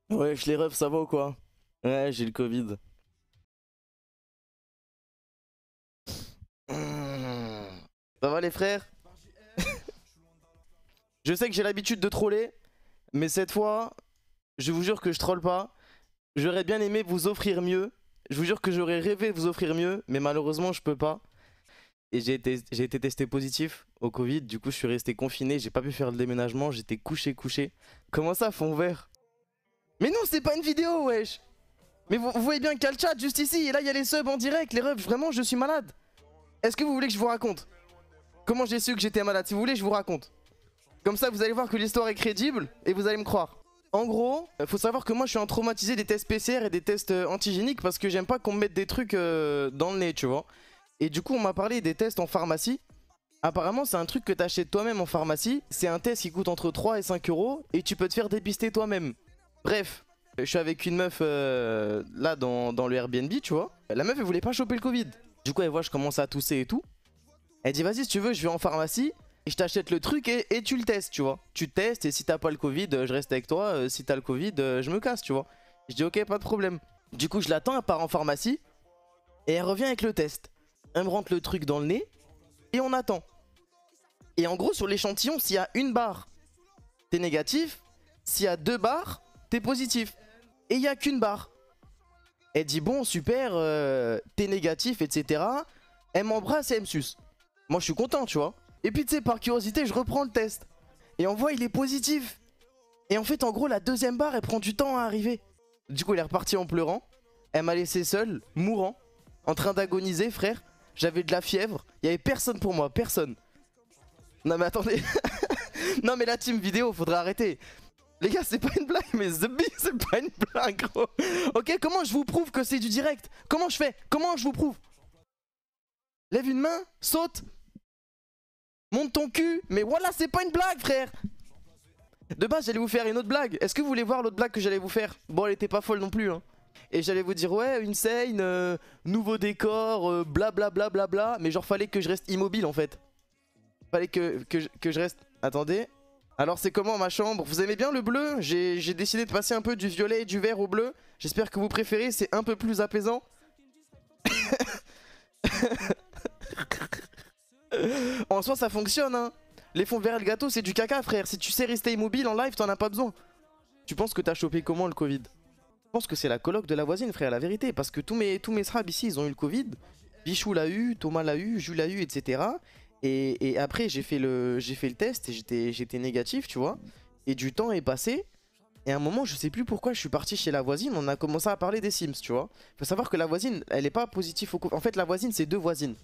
Ouais, je les refs, ça va ou quoi? Ouais, j'ai le Covid. Ça va les frères? Je sais que j'ai l'habitude de troller, mais cette fois, je vous jure que je troll pas. J'aurais bien aimé vous offrir mieux. Je vous jure que j'aurais rêvé de vous offrir mieux, mais malheureusement je peux pas. Et j'ai été testé positif au Covid, du coup je suis resté confiné, j'ai pas pu faire le déménagement, j'étais couché. Comment ça, fond vert? Mais non, c'est pas une vidéo, wesh! Mais vous voyez bien qu'il y a le chat juste ici, et là il y a les subs en direct, les refs, vraiment je suis malade. Est-ce que vous voulez que je vous raconte comment j'ai su que j'étais malade? Si vous voulez, je vous raconte. Comme ça, vous allez voir que l'histoire est crédible et vous allez me croire. En gros, faut savoir que moi je suis un traumatisé des tests PCR et des tests antigéniques parce que j'aime pas qu'on me mette des trucs dans le nez, tu vois. Et du coup, on m'a parlé des tests en pharmacie. Apparemment, c'est un truc que t'achètes toi-même en pharmacie. C'est un test qui coûte entre 3 et 5 euros et tu peux te faire dépister toi-même. Bref, je suis avec une meuf là dans le Airbnb, tu vois. La meuf, elle voulait pas choper le Covid. Du coup, elle voit, je commence à tousser et tout. Elle dit, vas-y, si tu veux, je vais en pharmacie. Et je t'achète le truc et tu le testes, tu vois. Tu testes et si t'as pas le Covid, je reste avec toi. Si t'as le Covid, je me casse, tu vois. Je dis ok, pas de problème. Du coup, je l'attends, elle part en pharmacie. Et elle revient avec le test. Elle me rentre le truc dans le nez. Et on attend. Et en gros, sur l'échantillon, s'il y a une barre, t'es négatif. S'il y a 2 barres, t'es positif. Et il n'y a qu'une barre. Elle dit bon, super, t'es négatif, etc. Elle m'embrasse et elle me suce. Moi, je suis content, tu vois. Et puis tu sais, par curiosité, je reprends le test. Et on voit, il est positif. Et en fait, en gros, la deuxième barre, elle prend du temps à arriver. Du coup, elle est repartie en pleurant. Elle m'a laissé seul, mourant, en train d'agoniser, frère. J'avais de la fièvre. Il y avait personne pour moi, personne. Non mais attendez. Non mais la team vidéo, faudrait arrêter. Les gars, c'est pas une blague, mais The Bee, c'est pas une blague, gros. Ok, comment je vous prouve que c'est du direct? Comment je fais? Comment je vous prouve? Lève une main, saute. Monte ton cul. Mais voilà, c'est pas une blague, frère. De base, j'allais vous faire une autre blague. Est-ce que vous voulez voir l'autre blague que j'allais vous faire? Bon, elle était pas folle non plus, hein. Et j'allais vous dire, ouais, une scène, nouveau décor, blablabla, bla, bla, bla. Mais genre, fallait que je reste immobile, en fait. Fallait que je reste... Attendez. Alors, c'est comment ma chambre? Vous aimez bien le bleu? J'ai décidé de passer un peu du violet et du vert au bleu. J'espère que vous préférez, c'est un peu plus apaisant. En soi, ça fonctionne, hein. Les fonds verts et le gâteau, c'est du caca, frère. Si tu sais rester immobile en live, t'en as pas besoin. Tu penses que t'as chopé comment le Covid? Je pense que c'est la coloc de la voisine, frère, la vérité. Parce que tous mes srabs ici, ils ont eu le Covid. Bichou l'a eu, Thomas l'a eu, Jules l'a eu, etc. Et après, j'ai fait le test et j'étais négatif, tu vois. Et du temps est passé. Et à un moment, je sais plus pourquoi, je suis parti chez la voisine. On a commencé à parler des Sims, tu vois. Faut savoir que la voisine, elle est pas positive au Covid. En fait, la voisine, c'est 2 voisines.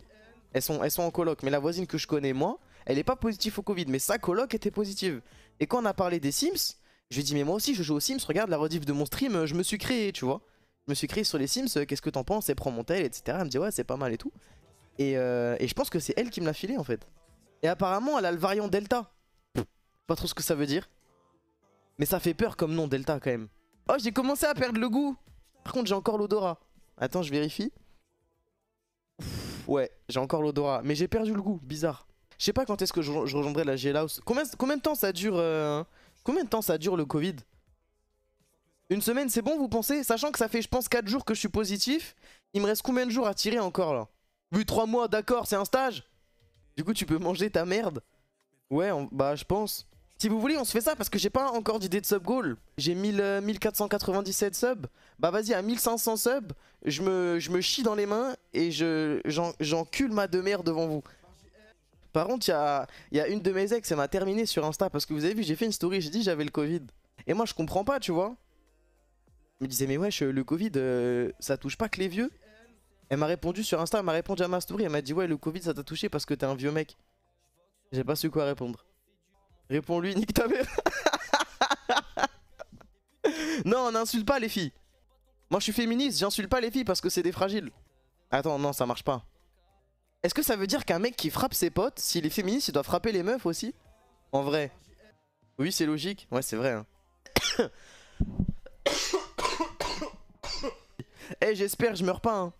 Elles sont en coloc. Mais la voisine que je connais, moi, elle est pas positive au Covid. Mais sa coloc était positive. Et quand on a parlé des Sims, je lui ai dit, mais moi aussi, je joue aux Sims. Regarde la rediff de mon stream, je me suis créé, tu vois. Je me suis créé sur les Sims. Qu'est-ce que t'en penses? Et prends mon tel, etc. Elle me dit, ouais, c'est pas mal et tout. Et je pense que c'est elle qui me l'a filé, en fait. Et apparemment, elle a le variant Delta. Pas trop ce que ça veut dire. Mais ça fait peur comme nom, Delta, quand même. Oh, j'ai commencé à perdre le goût. Par contre, j'ai encore l'odorat. Attends, je vérifie. Ouais, j'ai encore l'odorat. Mais j'ai perdu le goût, bizarre. Je sais pas quand est-ce que je rejoindrai la jailhouse. Combien de temps ça dure combien de temps ça dure le Covid? Une semaine, c'est bon, vous pensez? Sachant que ça fait, je pense, 4 jours que je suis positif. Il me reste combien de jours à tirer encore, là? Vu 3 mois, d'accord, c'est un stage. Du coup, tu peux manger ta merde. Ouais, bah, je pense. Si vous voulez, on se fait ça parce que j'ai pas encore d'idée de sub goal. J'ai 1497 subs. Bah vas-y, à 1500 subs, je me chie dans les mains et j'encule ma demeure devant vous. Par contre, il y a une de mes ex, elle m'a terminé sur Insta parce que vous avez vu, j'ai fait une story, j'ai dit j'avais le Covid. Et moi, je comprends pas, tu vois. Je me disais, mais wesh, le Covid, ça touche pas que les vieux. Elle m'a répondu sur Insta, elle m'a répondu à ma story, elle m'a dit, ouais, le Covid, ça t'a touché parce que t'es un vieux mec. J'ai pas su quoi répondre. Réponds-lui, nique ta mère. Non, on n'insulte pas les filles. Moi je suis féministe, j'insulte pas les filles parce que c'est des fragiles. Attends, non, ça marche pas. Est-ce que ça veut dire qu'un mec qui frappe ses potes, s'il est féministe, il doit frapper les meufs aussi? En vrai. Oui, c'est logique. Ouais, c'est vrai. Hein. Eh, j'espère, je meurs pas. Hein.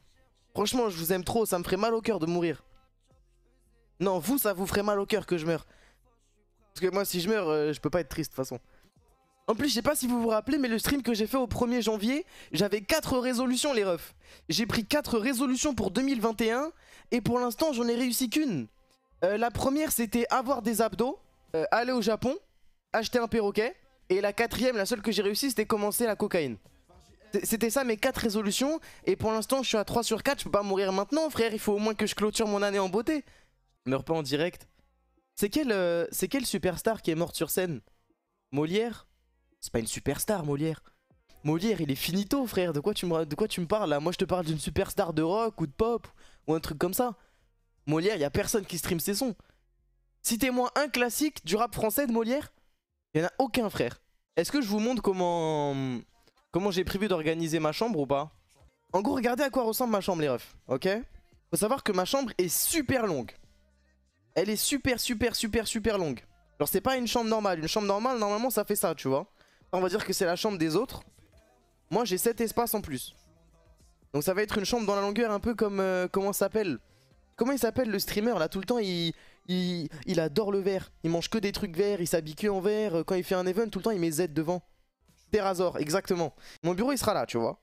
Franchement, je vous aime trop, ça me ferait mal au cœur de mourir. Non, vous, ça vous ferait mal au cœur que je meure. Parce que moi, si je meurs, je peux pas être triste de toute façon. En plus, je sais pas si vous vous rappelez, mais le stream que j'ai fait au 1er janvier, j'avais 4 résolutions, les refs. J'ai pris 4 résolutions pour 2021, et pour l'instant, j'en ai réussi qu'une. La première, c'était avoir des abdos, aller au Japon, acheter un perroquet, et la quatrième, la seule que j'ai réussi, c'était commencer la cocaïne. C'était ça mes 4 résolutions, et pour l'instant, je suis à 3 sur 4, je peux pas mourir maintenant, frère, il faut au moins que je clôture mon année en beauté. Meurs pas en direct. C'est quelle superstar qui est morte sur scène? Molière? C'est pas une superstar, Molière. Molière, il est finito, frère. De quoi tu me parles là? Moi, je te parle d'une superstar de rock ou de pop ou un truc comme ça. Molière, y a personne qui stream ses sons. Citez-moi un classique du rap français de Molière. Y en a aucun, frère. Est-ce que je vous montre comment j'ai prévu d'organiser ma chambre ou pas? En gros, regardez à quoi ressemble ma chambre, les refs. Ok? Faut savoir que ma chambre est super longue. Elle est super longue. Genre, c'est pas une chambre normale. Une chambre normale, normalement, ça fait ça, tu vois. On va dire que c'est la chambre des autres. Moi j'ai 7 espaces en plus. Donc ça va être une chambre dans la longueur un peu comme... comment ça s'appelle? Comment il s'appelle le streamer là? Tout le temps il adore le vert. Il mange que des trucs verts, il s'habille que en vert. Quand il fait un event, tout le temps il met Z devant. Terrazor, exactement. Mon bureau il sera là, tu vois.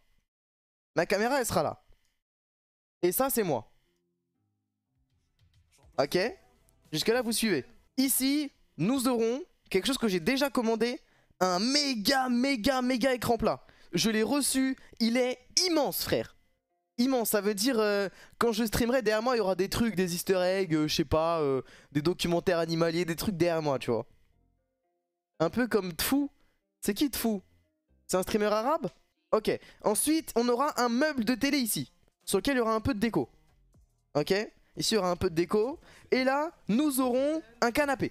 Ma caméra elle sera là. Et ça c'est moi. Ok? Jusque là vous suivez. Ici, nous aurons quelque chose que j'ai déjà commandé. Un méga écran plat. Je l'ai reçu, il est immense, frère. Immense, ça veut dire quand je streamerai derrière moi, il y aura des trucs, des easter eggs, je sais pas, des documentaires animaliers, des trucs derrière moi, tu vois. Un peu comme Tfou. C'est qui Tfou? C'est un streamer arabe? Ok. Ensuite, on aura un meuble de télé ici, sur lequel il y aura un peu de déco. Ok? Ici, il y aura un peu de déco. Et là, nous aurons un canapé.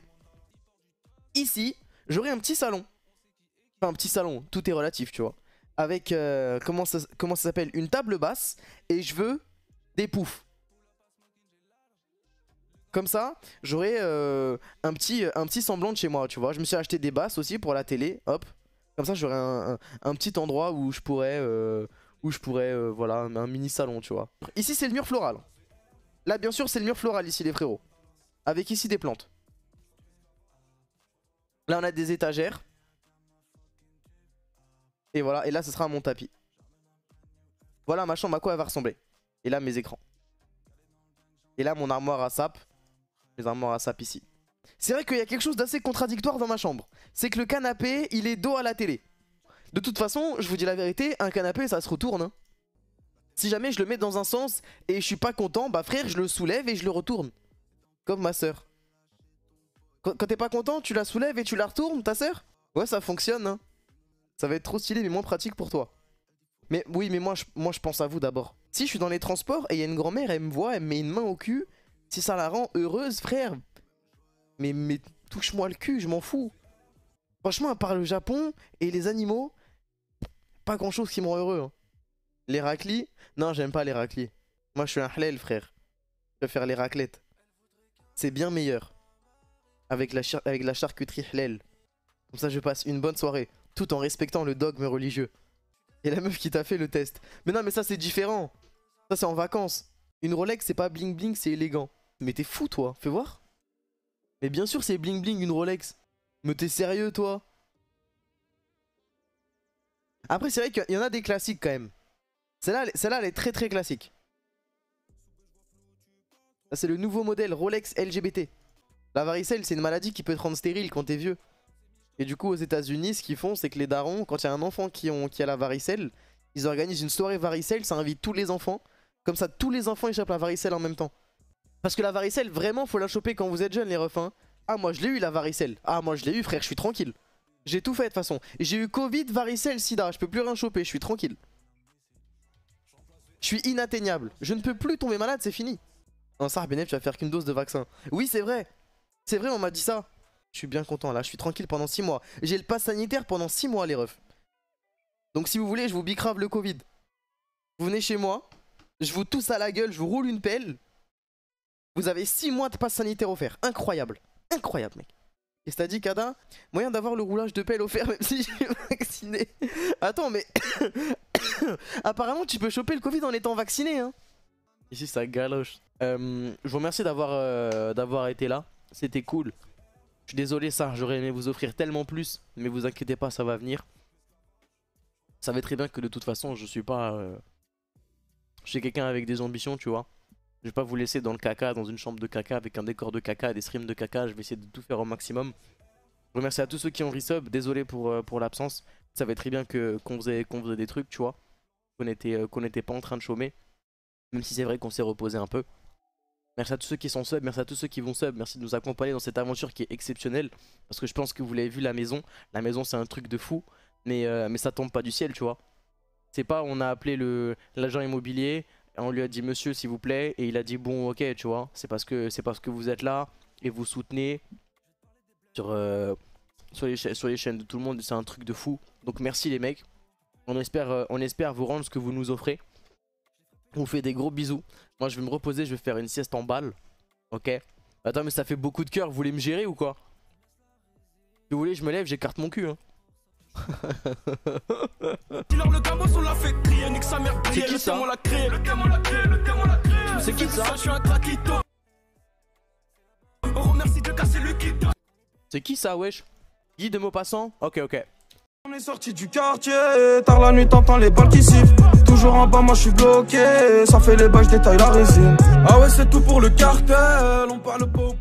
Ici, j'aurai un petit salon. Enfin, un petit salon, tout est relatif, tu vois. Avec, comment ça s'appelle? Une table basse. Et je veux des poufs. Comme ça, j'aurai un petit semblant de chez moi, tu vois. Je me suis acheté des basses aussi pour la télé, hop. Comme ça, j'aurai un petit endroit où je pourrais, voilà, un mini salon, tu vois. Ici, c'est le mur floral. Là, bien sûr, c'est le mur floral ici, les frérots. Avec ici des plantes. Là, on a des étagères. Et voilà, et là ce sera mon tapis. Voilà ma chambre à quoi elle va ressembler. Et là mes écrans. Et là mon armoire à sap. Les armoires à sap ici. C'est vrai qu'il y a quelque chose d'assez contradictoire dans ma chambre. C'est que le canapé il est dos à la télé. De toute façon, je vous dis la vérité, un canapé ça se retourne. Hein. Si jamais je le mets dans un sens et je suis pas content, bah frère je le soulève et je le retourne. Comme ma soeur. Quand t'es pas content, tu la soulèves et tu la retournes, ta soeur? Ouais ça fonctionne hein. Ça va être trop stylé mais moins pratique pour toi. Mais oui, mais moi je pense à vous d'abord. Si je suis dans les transports et il y a une grand-mère, elle me voit, elle me met une main au cul. Si ça la rend heureuse, frère. Mais touche-moi le cul, je m'en fous. Franchement, à part le Japon et les animaux, pas grand-chose qui me rend heureux. Hein. Les raclis? Non, j'aime pas les raclis. Moi je suis un halal, frère. Je préfère les raclettes. C'est bien meilleur. Avec la charcuterie halal. Comme ça je passe une bonne soirée. Tout en respectant le dogme religieux. Et la meuf qui t'a fait le test. Mais non mais ça c'est différent. Ça c'est en vacances. Une Rolex c'est pas bling bling, c'est élégant. Mais t'es fou toi, fais voir. Mais bien sûr c'est bling bling une Rolex. Mais t'es sérieux toi? Après c'est vrai qu'il y en a des classiques quand même. Celle-là elle est très classique. Ça c'est le nouveau modèle Rolex LGBT. La varicelle c'est une maladie qui peut te rendre stérile quand t'es vieux. Et du coup aux États-Unis ce qu'ils font c'est que les darons, quand il y a un enfant qui a la varicelle, ils organisent une soirée varicelle, ça invite tous les enfants. Comme ça tous les enfants échappent la varicelle en même temps. Parce que la varicelle vraiment faut la choper quand vous êtes jeunes les refs hein. Ah moi je l'ai eu la varicelle. Ah moi je l'ai eu frère, je suis tranquille. J'ai tout fait de toute façon. J'ai eu Covid, varicelle, sida, je peux plus rien choper, je suis tranquille. Je suis inatteignable. Je ne peux plus tomber malade, c'est fini. Non ça Benef tu vas faire qu'une dose de vaccin. Oui c'est vrai. C'est vrai on m'a dit ça. Je suis bien content là, je suis tranquille pendant 6 mois. J'ai le pass sanitaire pendant 6 mois les refs. Donc si vous voulez, je vous bicrave le Covid. Vous venez chez moi, je vous tousse à la gueule, je vous roule une pelle. Vous avez 6 mois de passe sanitaire offert. Incroyable. Incroyable, mec. Et c'est à dit, Kada, moyen d'avoir le roulage de pelle offert même si je suis vacciné. Attends, mais apparemment, tu peux choper le Covid en étant vacciné, hein. Ici, ça galoche. Je vous remercie d'avoir été là. C'était cool. Je suis désolé, ça. J'aurais aimé vous offrir tellement plus. Mais vous inquiétez pas, ça va venir. Vous savez très bien que de toute façon, je suis pas... Je suis quelqu'un avec des ambitions, tu vois. Je vais pas vous laisser dans le caca, dans une chambre de caca, avec un décor de caca, des streams de caca. Je vais essayer de tout faire au maximum. Je remercie à tous ceux qui ont resub. Désolé pour l'absence. Vous savez très bien qu'on faisait des trucs, tu vois. Qu'on n'était pas en train de chômer. Même si c'est vrai qu'on s'est reposé un peu. Merci à tous ceux qui sont sub, merci à tous ceux qui vont sub. Merci de nous accompagner dans cette aventure qui est exceptionnelle. Parce que je pense que vous l'avez vu, la maison. La maison, c'est un truc de fou. Mais ça tombe pas du ciel, tu vois. C'est pas on a appelé l'agent immobilier, on lui a dit monsieur s'il vous plaît, et il a dit bon ok, tu vois. C'est parce que vous êtes là et vous soutenez sur les chaînes de tout le monde. C'est un truc de fou. Donc merci les mecs. On espère vous rendre ce que vous nous offrez. On vous fait des gros bisous. Moi je vais me reposer, je vais faire une sieste en balle. Ok. Attends mais ça fait beaucoup de cœur, vous voulez me gérer ou quoi? Si vous voulez je me lève, j'écarte mon cul hein. C'est qui ça? C'est qui ça? C'est qui ça wesh? Guy de Maupassant? Ok ok. On est sorti du quartier, tard la nuit t'entends les balles qui sifflent. Toujours en bas moi je suis bloqué, ça fait les bails, je détaille la résine. Ah ouais c'est tout pour le cartel, on parle pas au